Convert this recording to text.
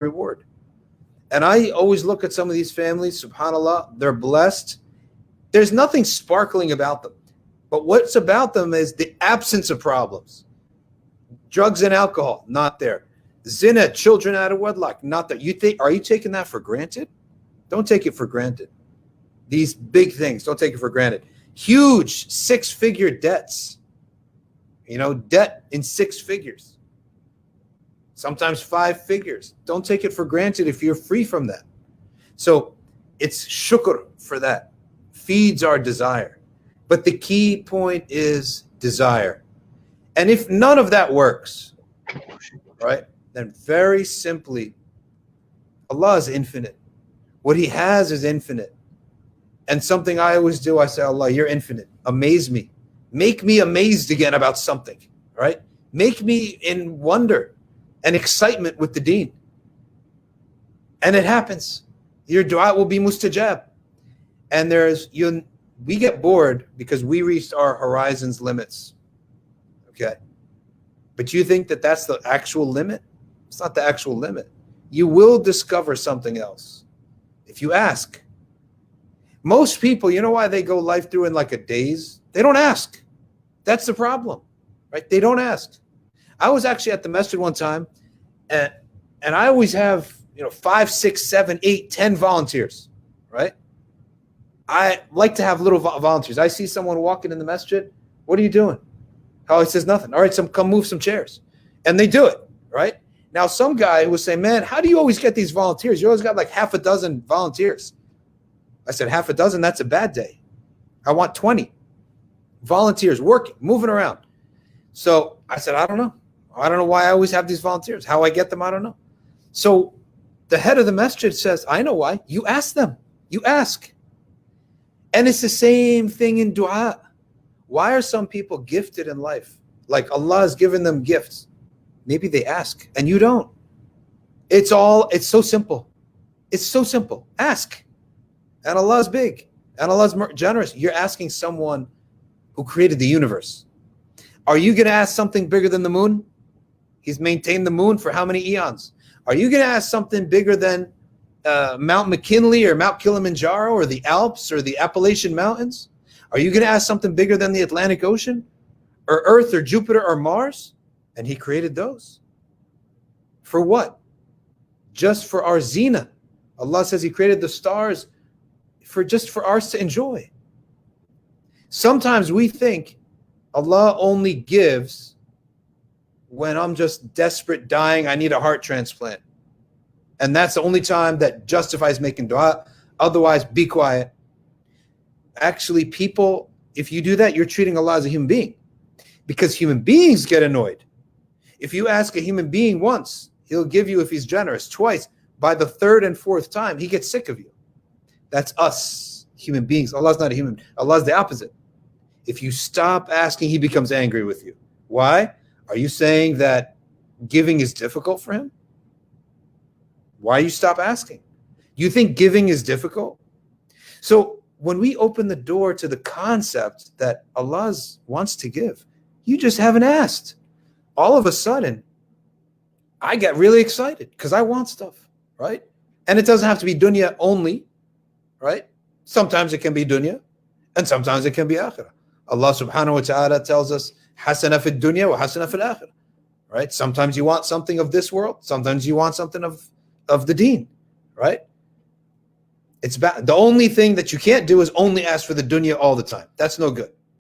reward. And I always look at some of these families, subhanAllah, they're blessed. There's nothing sparkling about them. But what's about them is the absence of problems. Drugs and alcohol, not there. Zina, children out of wedlock, not there. Are you taking that for granted? Don't take it for granted. These big things, don't take it for granted. Huge 6-figure debts. Debt in 6 figures. Sometimes 5 figures. Don't take it for granted if you're free from that. So it's shukr for that. Feeds our desire. But the key point is desire. And if none of that works, right, then very simply, Allah is infinite. What He has is infinite. And something I always do, I say, Allah, you're infinite. Amaze me. Make me amazed again about something, right? Make me in wonder and excitement with the deen. And it happens. Your dua will be mustajab. And we get bored because we reached our horizon's limits. Okay. But you think that that's the actual limit? It's not the actual limit. You will discover something else if you ask. Most people, you know why they go life through in like a daze? They don't ask. That's the problem, right? They don't ask. I was actually at the masjid one time, and I always have 5, 6, 7, 8, 10 volunteers, right? I like to have little volunteers. I see someone walking in the masjid. What are you doing? Oh, he says nothing. All right, come move some chairs. And they do it, right? Now, some guy was saying, man, how do you always get these volunteers? You always got like half a dozen volunteers. I said, half a dozen, that's a bad day. I want 20 volunteers working, moving around. So I said, I don't know. I don't know why I always have these volunteers. How I get them, I don't know. So the head of the masjid says, I know why. You ask them. You ask. And it's the same thing in dua. Why are some people gifted in life? Like Allah has given them gifts. Maybe they ask and you don't. It's so simple. It's so simple. Ask. And Allah is big. And Allah is generous. You're asking someone who created the universe. Are you going to ask something bigger than the moon? He's maintained the moon for how many eons? Are you going to ask something bigger than Mount McKinley or Mount Kilimanjaro or the Alps or the Appalachian Mountains? Are you going to ask something bigger than the Atlantic Ocean or Earth or Jupiter or Mars? And He created those. For what? Just for our zina. Allah says He created the stars just for ours to enjoy. Sometimes we think Allah only gives when I'm just desperate, dying, I need a heart transplant. And that's the only time that justifies making dua. Otherwise, be quiet. Actually, people, if you do that, you're treating Allah as a human being. Because human beings get annoyed. If you ask a human being once, He'll give you, if He's generous, twice. By the 3rd and 4th time, He gets sick of you. That's us, human beings. Allah's not a human. Allah's the opposite. If you stop asking, He becomes angry with you. Why? Are you saying that giving is difficult for Him? Why you stop asking? You think giving is difficult? So when we open the door to the concept that Allah wants to give, you just haven't asked. All of a sudden, I get really excited because I want stuff, right? And it doesn't have to be dunya only, right? Sometimes it can be dunya, and sometimes it can be akhirah. Allah subhanahu wa ta'ala tells us, hasana fid dunya wa hasana fil akhirah, right? Sometimes you want something of this world, sometimes you want something of the deen, right? It's the only thing that you can't do is only ask for the dunya all the time. That's no good.